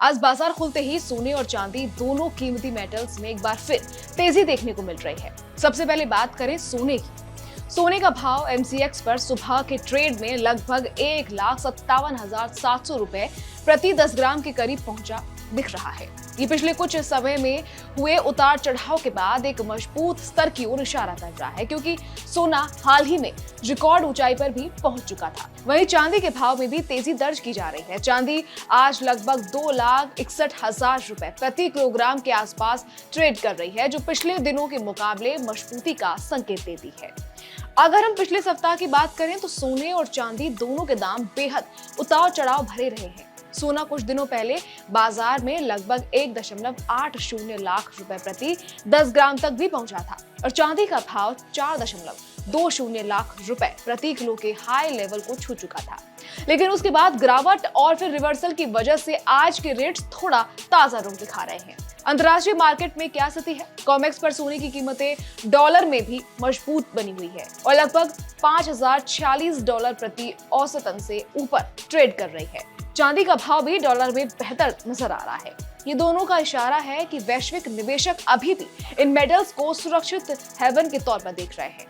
आज बाजार खुलते ही सोने और चांदी दोनों कीमती मेटल्स में एक बार फिर तेजी देखने को मिल रही है। सबसे पहले बात करें सोने की। सोने का भाव एमसीएक्स पर सुबह के ट्रेड में लगभग 1,57,700 रुपए प्रति 10 ग्राम के करीब पहुंचा दिख रहा है। ये पिछले कुछ समय में हुए उतार चढ़ाव के बाद एक मजबूत स्तर की ओर इशारा कर रहा है, क्योंकि सोना हाल ही में रिकॉर्ड ऊंचाई पर भी पहुंच चुका था। वहीं चांदी के भाव में भी तेजी दर्ज की जा रही है। चांदी आज लगभग 2,61,000 रुपए प्रति किलोग्राम के आसपास ट्रेड कर रही है, जो पिछले दिनों के मुकाबले मजबूती का संकेत देती है। अगर हम पिछले सप्ताह की बात करें तो सोने और चांदी दोनों के दाम बेहद उतार चढ़ाव भरे रहे हैं। सोना कुछ दिनों पहले बाजार में लगभग 1.80 लाख रुपए प्रति 10 ग्राम तक भी पहुंचा था और चांदी का भाव 4.20 लाख रुपए प्रति किलो के हाई लेवल को छू चुका था। लेकिन उसके बाद गिरावट और फिर रिवर्सल की वजह से आज के रेट्स थोड़ा ताजा रुख दिखा रहे हैं। अंतर्राष्ट्रीय मार्केट में क्या स्थिति है? कॉमेक्स पर सोने की कीमतें डॉलर में भी मजबूत बनी हुई है और लगभग $5,046 प्रति औसतन से ऊपर ट्रेड कर रही है। चांदी का भाव भी डॉलर में बेहतर नजर आ रहा है। ये दोनों का इशारा है कि वैश्विक निवेशक अभी भी इन मेटल्स को सुरक्षित हेवन के तौर पर देख रहे हैं।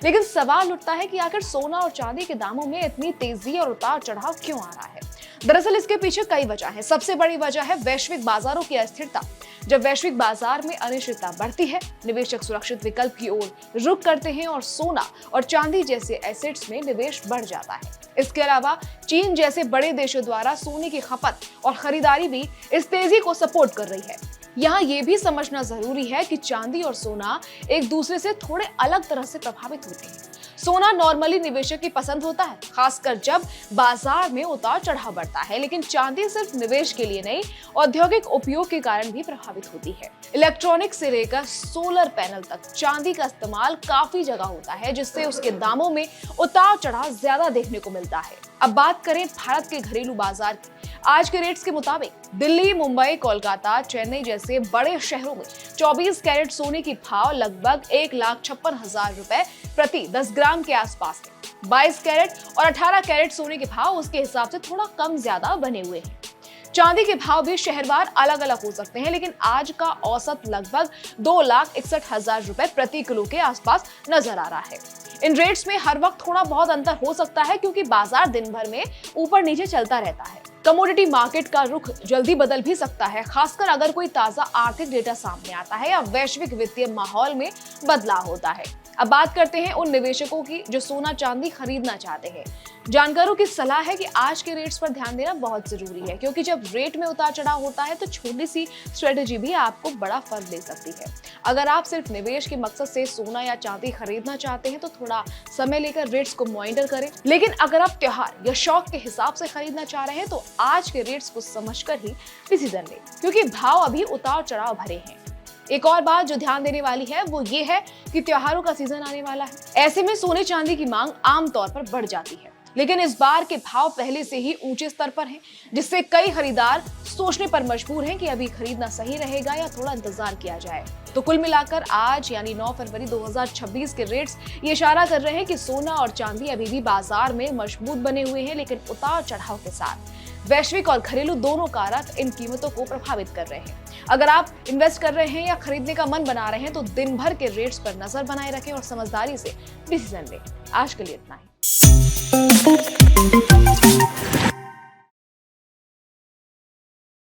लेकिन सवाल उठता है कि आखिर सोना और चांदी के दामों में इतनी तेजी और उतार चढ़ाव क्यों आ रहा है? दरअसल इसके पीछे कई वजह है। सबसे बड़ी वजह है वैश्विक बाजारों की अस्थिरता। जब वैश्विक बाजार में अनिश्चितता बढ़ती है, निवेशक सुरक्षित विकल्प की ओर रुख करते हैं और सोना और चांदी जैसे एसेट्स में निवेश बढ़ जाता है। इसके अलावा चीन जैसे बड़े देशों द्वारा सोने की खपत और खरीदारी भी इस तेजी को सपोर्ट कर रही है। यहाँ ये भी समझना जरूरी है कि चांदी और सोना एक दूसरे से थोड़े अलग तरह से प्रभावित होते हैं। सोना नॉर्मली निवेशक की पसंद होता है, खासकर जब बाजार में उतार चढ़ाव बढ़ता है, लेकिन चांदी सिर्फ निवेश के लिए नहीं, औद्योगिक उपयोग के कारण भी प्रभावित होती है। इलेक्ट्रॉनिक से लेकर सोलर पैनल तक चांदी का इस्तेमाल काफी जगह होता है, जिससे उसके दामों में उतार चढ़ाव ज्यादा देखने को मिलता है। अब बात करें भारत के घरेलू बाजार की। आज के रेट्स के मुताबिक दिल्ली, मुंबई, कोलकाता, चेन्नई जैसे बड़े शहरों में 24 कैरेट सोने की भाव लगभग 1,56,000 रुपए प्रति 10 ग्राम के आसपास है। 22 कैरेट और 18 कैरेट सोने के भाव उसके हिसाब से थोड़ा कम ज्यादा बने हुए हैं। चांदी के भाव भी शहरवार अलग अलग हो सकते हैं, लेकिन आज का औसत लगभग 2,61,000 रुपए प्रति किलो के आसपास नजर आ रहा है। इन रेट्स में हर वक्त थोड़ा बहुत अंतर हो सकता है, क्योंकि बाजार दिन भर में ऊपर नीचे चलता रहता है। कमोडिटी मार्केट का रुख जल्दी बदल भी सकता है, खासकर अगर कोई ताजा आर्थिक डेटा सामने आता है या वैश्विक वित्तीय माहौल में बदलाव होता है। अब बात करते हैं उन निवेशकों की जो सोना चांदी खरीदना चाहते हैं। जानकारों की सलाह है कि आज के रेट्स पर ध्यान देना बहुत जरूरी है, क्योंकि जब रेट में उतार चढ़ाव होता है तो छोटी सी स्ट्रेटेजी भी आपको बड़ा फर्क दे सकती है। अगर आप सिर्फ निवेश के मकसद से सोना या चांदी खरीदना चाहते हैं तो थोड़ा समय लेकर रेट्स को मॉनिटर करें, लेकिन अगर आप त्योहार या शौक के हिसाब से खरीदना चाह रहे हैं तो आज के रेट्स को समझकर ही डिसीजन लें, क्योंकि भाव अभी उतार चढ़ाव भरे हैं। एक और बात जो ध्यान देने वाली है वो ये है कि त्योहारों का सीजन आने वाला है। ऐसे में सोने चांदी की मांग आमतौर पर बढ़ जाती है, लेकिन इस बार के भाव पहले से ही ऊंचे स्तर पर हैं, जिससे कई खरीदार सोचने पर मजबूर हैं कि अभी खरीदना सही रहेगा या थोड़ा इंतजार किया जाए। तो कुल मिलाकर आज यानी 9 फरवरी 2026 के रेट्स ये इशारा कर रहे हैं कि सोना और चांदी अभी भी बाजार में मजबूत बने हुए हैं, लेकिन उतार चढ़ाव के साथ वैश्विक और घरेलू दोनों कारक इन कीमतों को प्रभावित कर रहे हैं। अगर आप इन्वेस्ट कर रहे हैं या खरीदने का मन बना रहे हैं तो दिन भर के रेट्स पर नजर बनाए रखें और समझदारी से डिसीजन लें। आज के लिए इतना ही।